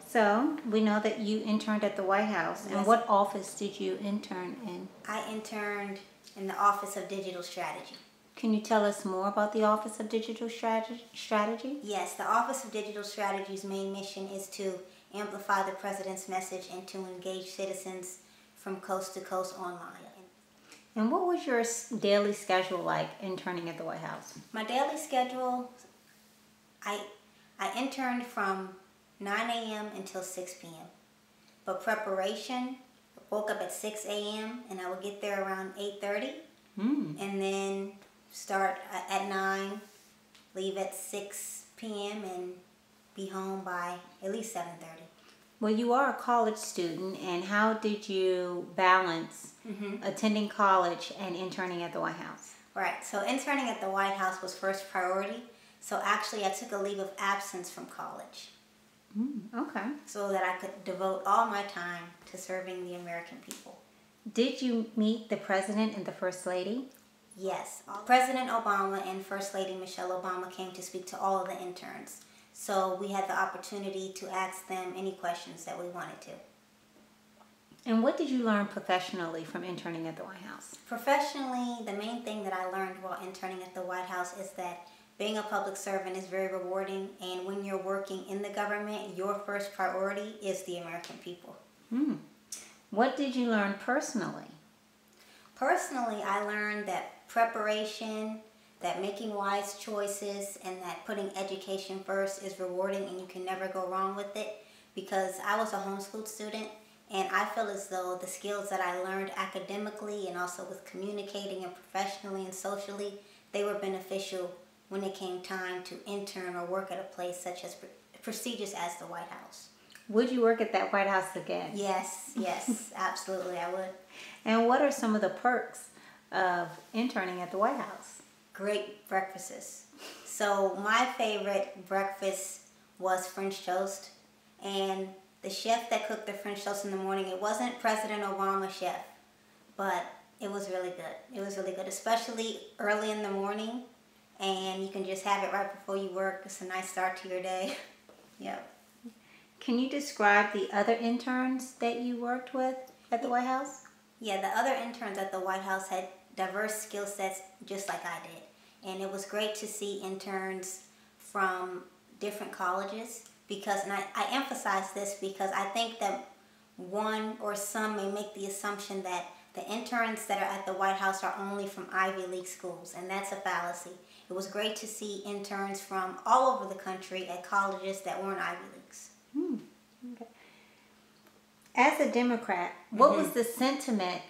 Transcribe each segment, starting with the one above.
So, we know that you interned at the White House. Yes. And what office did you intern in? I interned in the Office of Digital Strategy. Can you tell us more about the Office of Digital Strategy? Yes, the Office of Digital Strategy's main mission is to amplify the president's message and to engage citizens from coast to coast online. And what was your daily schedule like interning at the White House? My daily schedule, I interned from 9 a.m. until 6 p.m. But preparation, I woke up at 6 a.m. and I would get there around 8:30, and then start at 9, leave at 6 p.m. and be home by at least 7:30. Well, you are a college student, and how did you balance attending college and interning at the White House? Right, so interning at the White House was first priority. So actually I took a leave of absence from college. Okay. So that I could devote all my time to serving the American people. Did you meet the President and the First Lady? Yes. President Obama and First Lady Michelle Obama came to speak to all of the interns. So we had the opportunity to ask them any questions that we wanted to. And what did you learn professionally from interning at the White House? Professionally, the main thing that I learned while interning at the White House is that being a public servant is very rewarding, and when you're working in the government, your first priority is the American people. What did you learn personally? Personally, I learned that preparation, that making wise choices, and that putting education first is rewarding and you can never go wrong with it, because I was a homeschooled student and I feel as though the skills that I learned academically and also with communicating and professionally and socially, they were beneficial when it came time to intern or work at a place such as prestigious as the White House. Would you work at that White House again? Yes, absolutely I would. And what are some of the perks of interning at the White House? Great breakfasts. So my favorite breakfast was French toast, and the chef that cooked the French toast in the morning, it wasn't President Obama's chef, but it was really good. It was really good, especially early in the morning, and you can just have it right before you work. It's a nice start to your day. Yep. Can you describe the other interns that you worked with at the White House? Yeah, the other interns at the White House had diverse skill sets just like I did. And it was great to see interns from different colleges because, and I emphasize this because I think that one or some may make the assumption that the interns that are at the White House are only from Ivy League schools, and that's a fallacy. It was great to see interns from all over the country at colleges that weren't Ivy Leagues. Okay. As a Democrat, what was the sentiment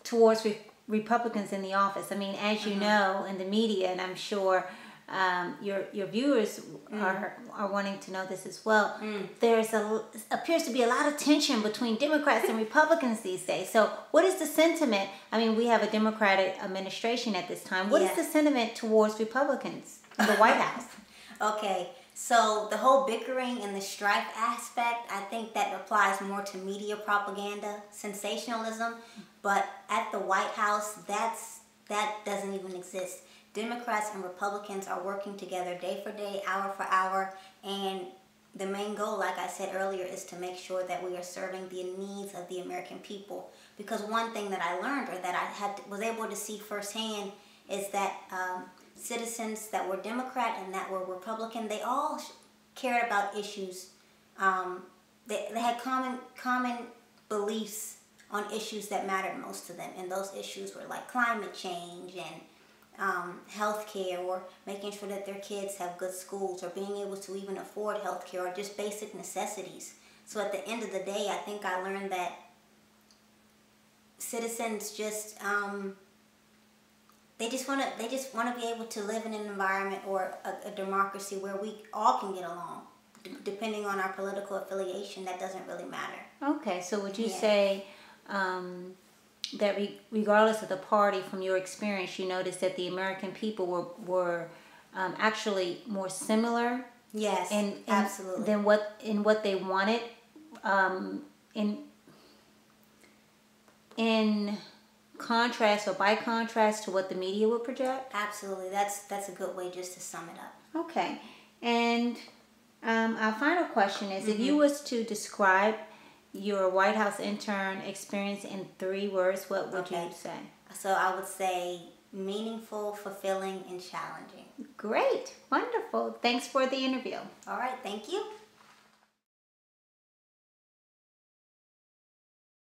towards Republicans in the office? I mean, as you know, in the media, and I'm sure your viewers are wanting to know this as well, there's appears to be a lot of tension between Democrats and Republicans these days. So what is the sentiment? I mean, we have a Democratic administration at this time. What is the sentiment towards Republicans in the White House? Okay, so the whole bickering and the strife aspect, I think that applies more to media propaganda, sensationalism, but at the White House, that doesn't even exist. Democrats and Republicans are working together day for day, hour for hour, and the main goal, like I said earlier, is to make sure that we are serving the needs of the American people. Because one thing that I learned, or that I was able to see firsthand, is that citizens that were Democrat and that were Republican, they all cared about issues. They had common beliefs on issues that mattered most to them, and those issues were like climate change and health care, or making sure that their kids have good schools, or being able to even afford health care, or just basic necessities. So at the end of the day, I think I learned that citizens just they just want to be able to live in an environment or a democracy where we all can get along. Depending on our political affiliation, that doesn't really matter. Okay, so would you say that regardless of the party, from your experience, you noticed that the American people were actually more similar? Yes, absolutely. Than what they wanted in contrast, or by contrast, to what the media would project? Absolutely. That's a good way just to sum it up. Okay. And Our final question is, if you was to describe your White House intern experience in 3 words, what would you say? So I would say meaningful, fulfilling, and challenging. Great. Wonderful. Thanks for the interview. All right. Thank you.